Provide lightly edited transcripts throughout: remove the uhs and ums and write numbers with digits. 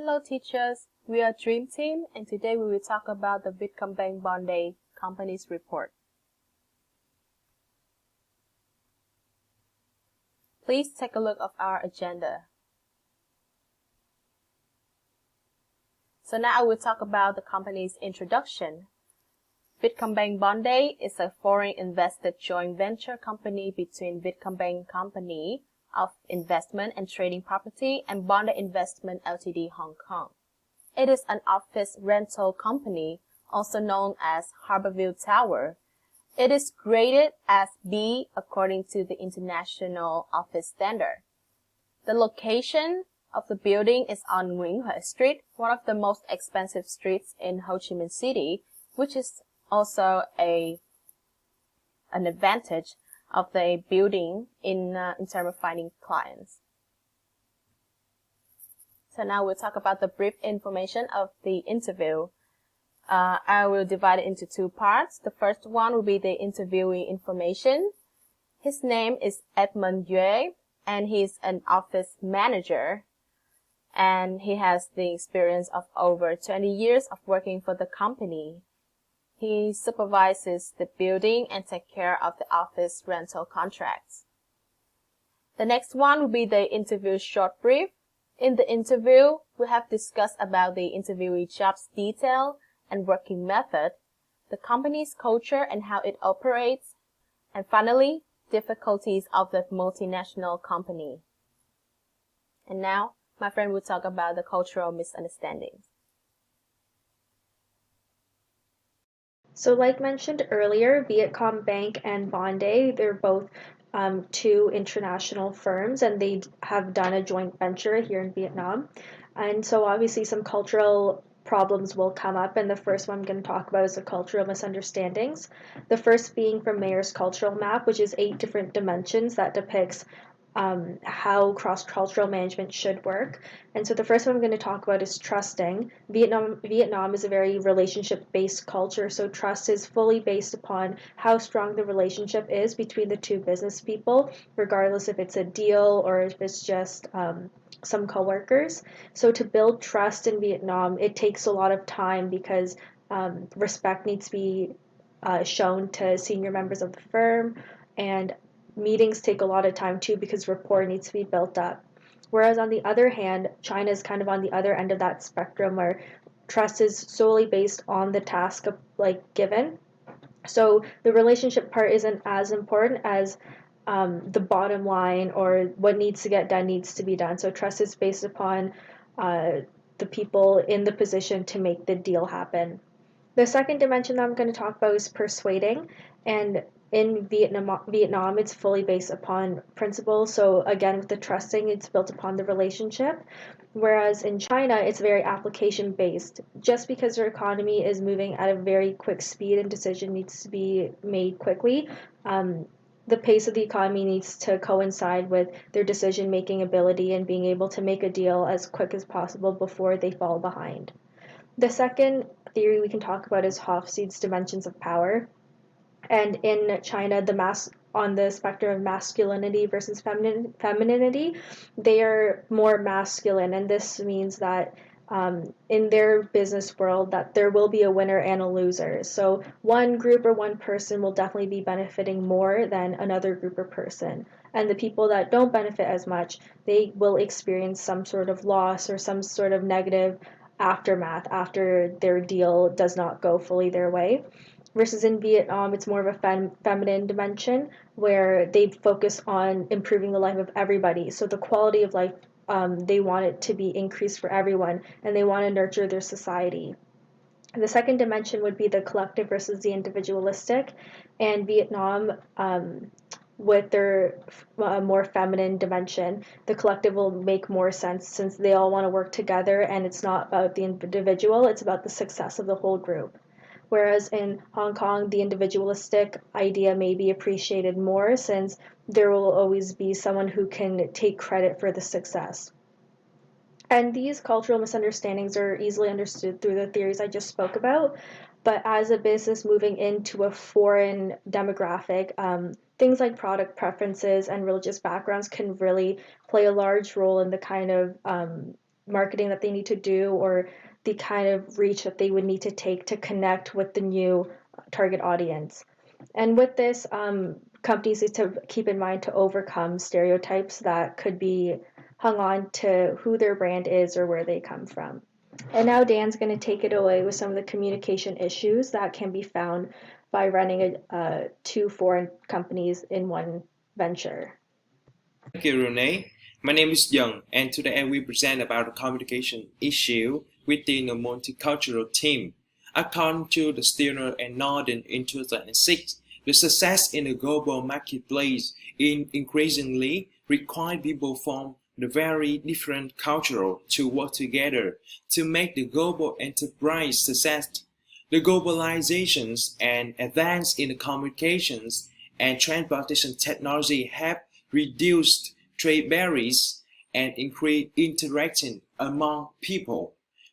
Hello teachers, we are DreamTeam and today we will talk about the Vietcombank Bond Day Companies Report. Please take a look of our agenda. So now I will talk about the company's introduction. Vietcombank Bond Day is a foreign invested joint venture company between Vietcombank Company of Investment and Trading Property and Bond Investment Ltd Hong Kong. It is an office rental company, also known as Harborview Tower. It is graded as B according to the International Office Standard. The location of the building is on Nguyễn Huệ Street, one of the most expensive streets in Ho Chi Minh City, which is also an advantage of the building in terms of finding clients. So now we'll talk about the brief information of the interview. I will divide it into two parts. The first one will be the interviewee information. His name is Edmund Yue, and he's an office manager. And he has the experience of over 20 years of working for the company. He supervises the building and takes care of the office rental contracts. The next one will be the interview short brief. In the interview, we have discussed about the interviewee job's detail and working method, the company's culture and how it operates, and finally, difficulties of the multinational company. And now, my friend will talk about the cultural misunderstandings. So like mentioned earlier, Vietcombank and Bond Day, they're both two international firms, and they have done a joint venture here in Vietnam. And so obviously some cultural problems will come up, and the first one I'm going to talk about is the cultural misunderstandings. The first being from Mayer's cultural map, which is 8 different dimensions that depicts how cross-cultural management should work. And so the first one I'm going to talk about is trusting. Vietnam is a very relationship-based culture, so trust is fully based upon how strong the relationship is between the two business people, regardless if it's a deal or if it's just some coworkers. So to build trust in Vietnam, it takes a lot of time because respect needs to be shown to senior members of the firm, and meetings take a lot of time too because rapport needs to be built up. Whereas on the other hand, China is kind of on the other end of that spectrum where trust is solely based on the task of given. So the relationship part isn't as important as the bottom line, or what needs to get done needs to be done. So trust is based upon the people in the position to make the deal happen. The second dimension that I'm going to talk about is persuading, and in Vietnam, it's fully based upon principles. So again, with the trusting, it's built upon the relationship. Whereas in China, it's very application based. Just because their economy is moving at a very quick speed and decision needs to be made quickly, the pace of the economy needs to coincide with their decision-making ability and being able to make a deal as quick as possible before they fall behind. The second theory we can talk about is Hofstede's dimensions of power. And in China, on the spectrum of masculinity versus femininity, they are more masculine, and this means that in their business world that there will be a winner and a loser. So one group or one person will definitely be benefiting more than another group or person. And the people that don't benefit as much, they will experience some sort of loss or some sort of negative aftermath after their deal does not go fully their way. Versus in Vietnam, it's more of a feminine dimension where they focus on improving the life of everybody. So the quality of life, they want it to be increased for everyone, and they want to nurture their society. The second dimension would be the collective versus the individualistic, and Vietnam, with their more feminine dimension, the collective will make more sense since they all want to work together, and it's not about the individual, it's about the success of the whole group. Whereas in Hong Kong, the individualistic idea may be appreciated more since there will always be someone who can take credit for the success. And these cultural misunderstandings are easily understood through the theories I just spoke about. But as a business moving into a foreign demographic, things like product preferences and religious backgrounds can really play a large role in the kind of marketing that they need to do or the kind of reach that they would need to take to connect with the new target audience. And with this, companies need to keep in mind to overcome stereotypes that could be hung on to who their brand is or where they come from. And now Dan's going to take it away with some of the communication issues that can be found by running two foreign companies in one venture. Thank you, Renee. My name is Young, and today I will present about the communication issue within a multicultural team. According to the Stirner and Norden in 2006, the success in the global marketplace increasingly requires people from the very different cultures to work together to make the global enterprise success. The globalizations and advance in the communications and transportation technology have reduced trade barriers and increased interaction among people.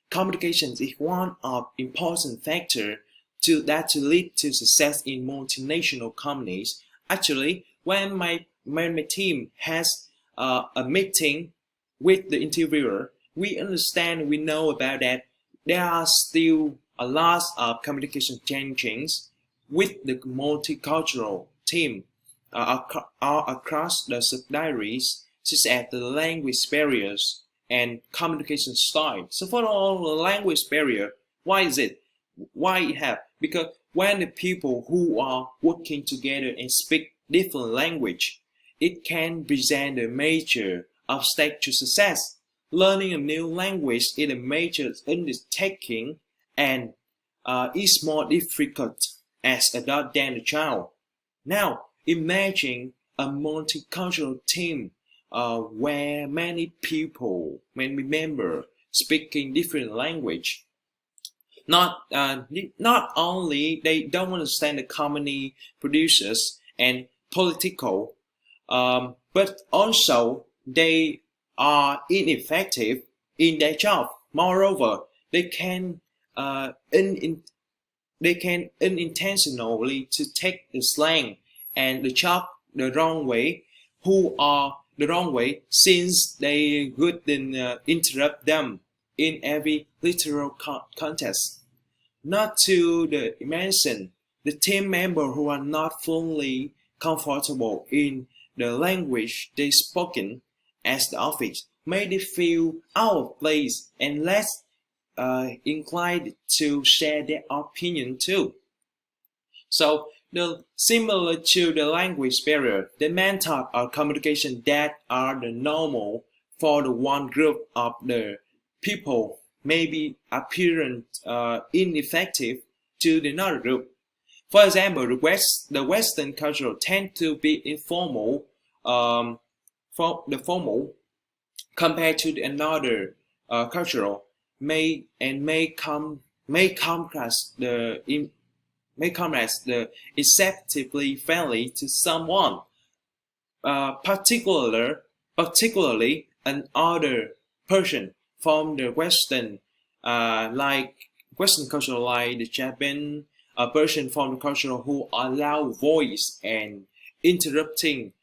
Communications is one of important factors to lead to success in multinational companies. Actually, when my team has a meeting with the interviewer, we know about that there are still a lot of communication challenges with the multicultural team across the subsidiaries, such as the language barriers and communication style. So for all the language barrier, why is it? Why it have? Because when the people who are working together and speak different language, it can present a major obstacle to success. Learning a new language is a major undertaking and is more difficult as adult than a child. Now, imagine a multicultural team where many members speaking different language. Not only they don't understand the company producers and political, but also they are ineffective in their job. Moreover, they can unintentionally to take the slang and the joke the wrong way, since they wouldn't interrupt them in every literal context. Not to mention the team members who are not fully comfortable in the language they spoken as the office made it feel out of place and less inclined to share their opinion too. So, similar to the language barrier, the method of communication that are the normal for the one group of the people may be apparent ineffective to the another group. For example, the Western culture tend to be informal, formal compared to another cultural may come across the acceptably friendly to someone, particularly another person from the Western culture, like the Japan, a person from the culture who allow voice and interrupting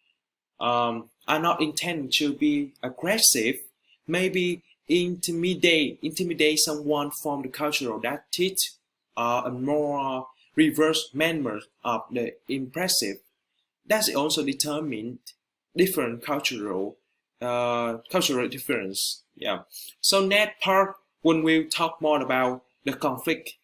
are not intended to be aggressive, maybe intimidate someone from the culture that teach a more reverse manner of the impressive. That's also determined different cultural difference. Yeah. So next part when we'll talk more about the conflict.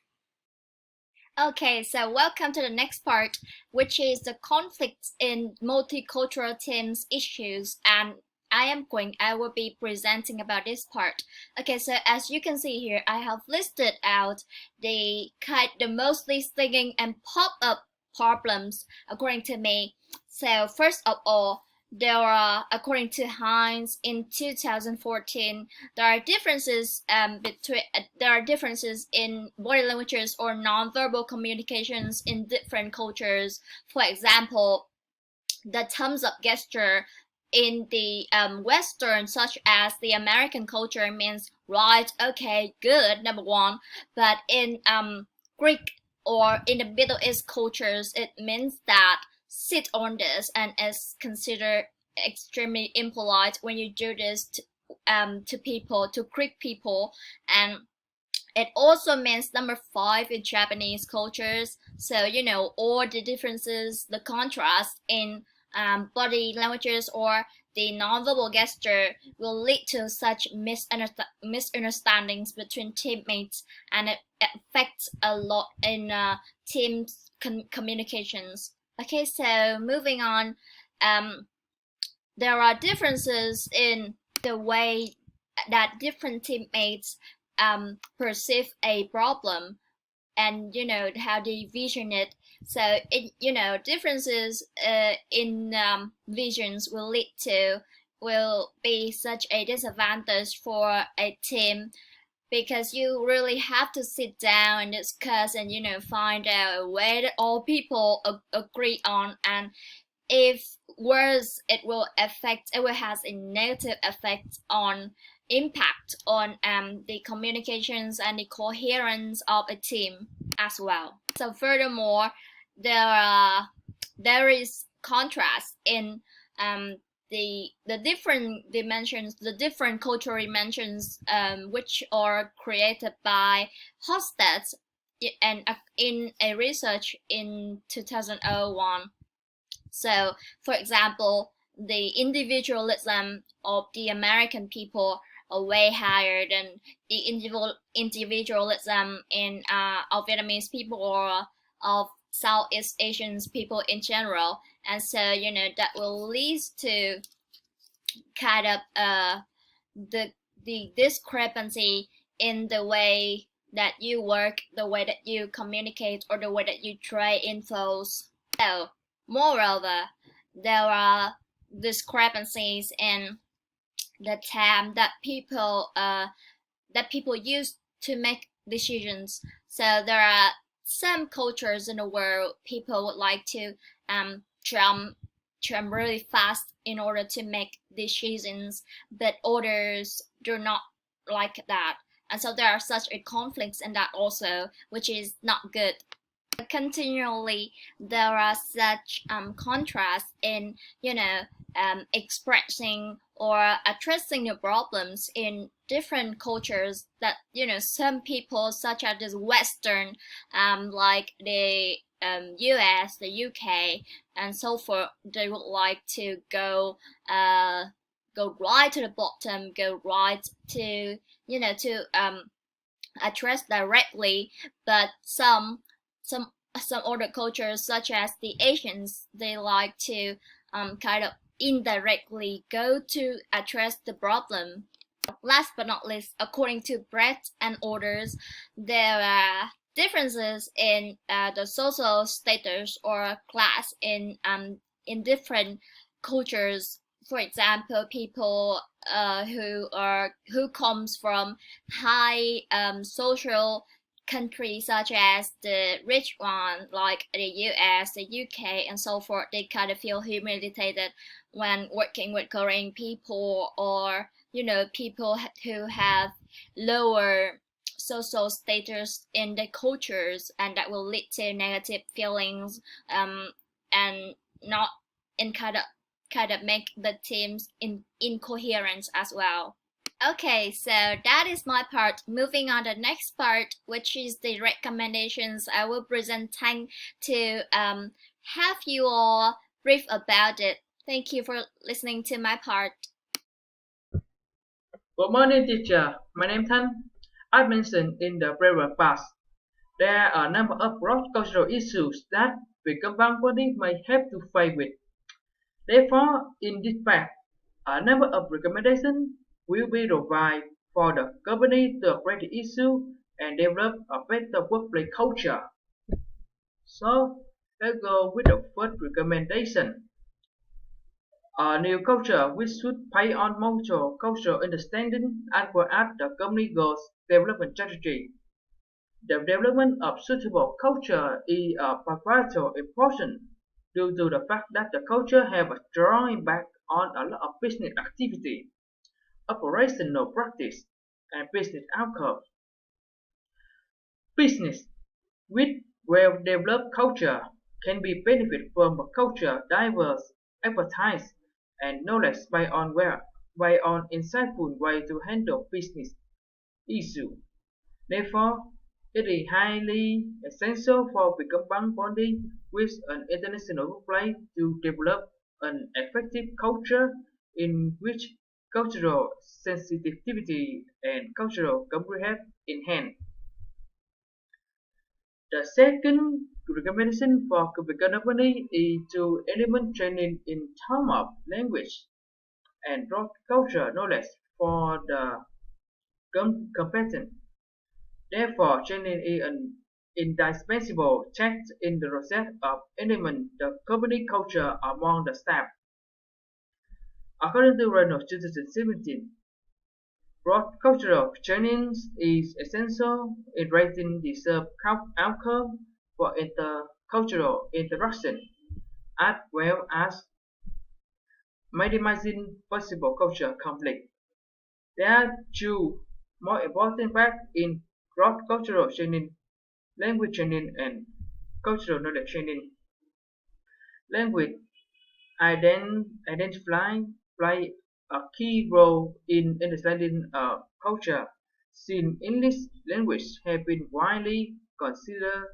Okay, so welcome to the next part, which is the conflicts in multicultural teams issues, and I will be presenting about this part. Okay, so as you can see here, I have listed out the mostly stinging and pop-up problems according to me. So first of all, according to Hines in 2014, there are differences in body languages or nonverbal communications in different cultures. For example, the thumbs up gesture in the Western, such as the American culture, means right, okay, good, number one. But in Greek or in the Middle East cultures, it means that sit on this and is considered extremely impolite when you do this to people, to greet people, and it also means number 5 in Japanese cultures. So all the differences, the contrast in body languages or the nonverbal gesture will lead to such misunderstandings between teammates, and it affects a lot in team communications. Okay, so moving on, there are differences in the way that different teammates perceive a problem, and how they vision it. So differences in visions will be such a disadvantage for a team, because you really have to sit down and discuss and find out a way that all people agree on. And if worse, it will has a negative effect on impact on the communications and the coherence of a team as well. So furthermore, there is contrast in the different dimensions, the different cultural dimensions, which are created by Hofstede and in a research in 2001. So, for example, the individualism of the American people are way higher than the individualism in of Vietnamese people or of Southeast Asian people in general. And so that will lead to kind of the discrepancy in the way that you work, the way that you communicate, or the way that you trade infos. So moreover, there are discrepancies in the time that people use to make decisions. So there are some cultures in the world people would like to jump really fast in order to make decisions, but others do not like that. And so there are such a conflicts in that also, which is not good. Continually, there are such contrasts in expressing or addressing the problems in different cultures, that some people such as the Western, like the US, the UK, and so forth, they would like to go right to the bottom, go right to address directly. But some other cultures, such as the Asians, they like to kind of indirectly go to address the problem. Last but not least, according to Brett and others, there are differences in the social status or class in different cultures. For example, people who comes from high social countries, such as the rich one, like the US, the UK, and so forth, they kind of feel humiliated when working with Korean people, or people who have lower social status in the cultures, and that will lead to negative feelings, and not in kind of make the teams incoherent as well. Okay, so that is my part. Moving on to the next part, which is the recommendations. I will present to have you all brief about it. Thank you for listening to my part. Good morning, teacher. My name is Thanh. As mentioned in the previous part, there are a number of cross-cultural issues that the company may have to face with. Therefore, in this part, a number of recommendations will be provided for the company to address the issue and develop a better workplace culture. So, let's go with the first recommendation. A new culture which should pay on mutual cultural understanding as well as the company goals development strategy. The development of suitable culture is of vital importance due to the fact that the culture have a strong impact on a lot of business activity, operational practice, and business outcomes. Business with well-developed culture can be benefit from a culture diverse, expertise, and knowledge based on by an insightful way to handle business issues. Therefore, it is highly essential for Vietcombank bonding with an international workplace to develop an effective culture in which cultural sensitivity and cultural comprehension enhance. The second recommendation for the company is to implement training in terms of language and broad cultural knowledge for the competent. Therefore, training is an indispensable check in the process of implementing the company culture among the staff. According to Reynolds 2017, broad cultural training is essential in raising the served outcome for intercultural interaction, as well as minimizing possible cultural conflict. There are two more important facts in cross-cultural training: language training and cultural knowledge training. Language identify play a key role in understanding a culture, since English language has been widely considered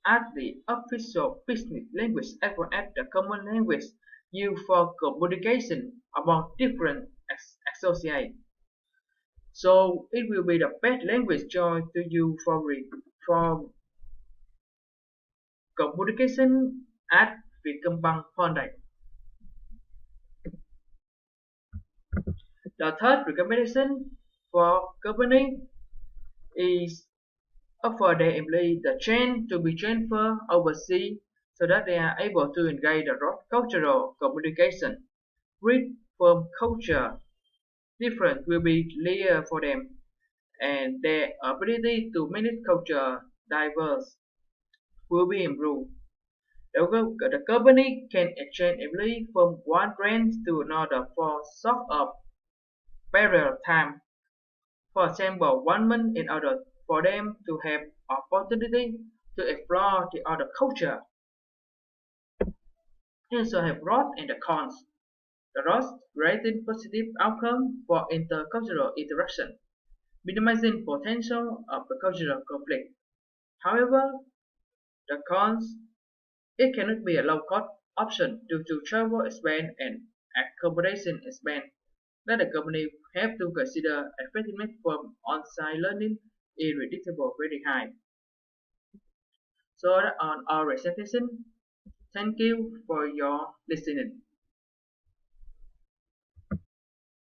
as the official business language as well as the common language used for communication among different associates. So it will be the best language choice to use for communication at Vietcombank Hyundai. The third recommendation for company is offer their employees the chance to be transferred overseas so that they are able to engage the cross-cultural communication. Read from culture different will be clear for them, and their ability to manage culture diverse will be improved. The company can exchange employees from one branch to another for sort of period of time. For example, 1 month in order for them to have opportunity to explore the other culture. It also have pros and the cons. The pros creating positive outcome for intercultural interaction, minimizing potential of the cultural conflict. However, the cons, it cannot be a low-cost option due to travel expense and accommodation expense that the company have to consider. Effectiveness from on-site learning is predictable very high. So on our presentation, thank you for your listening.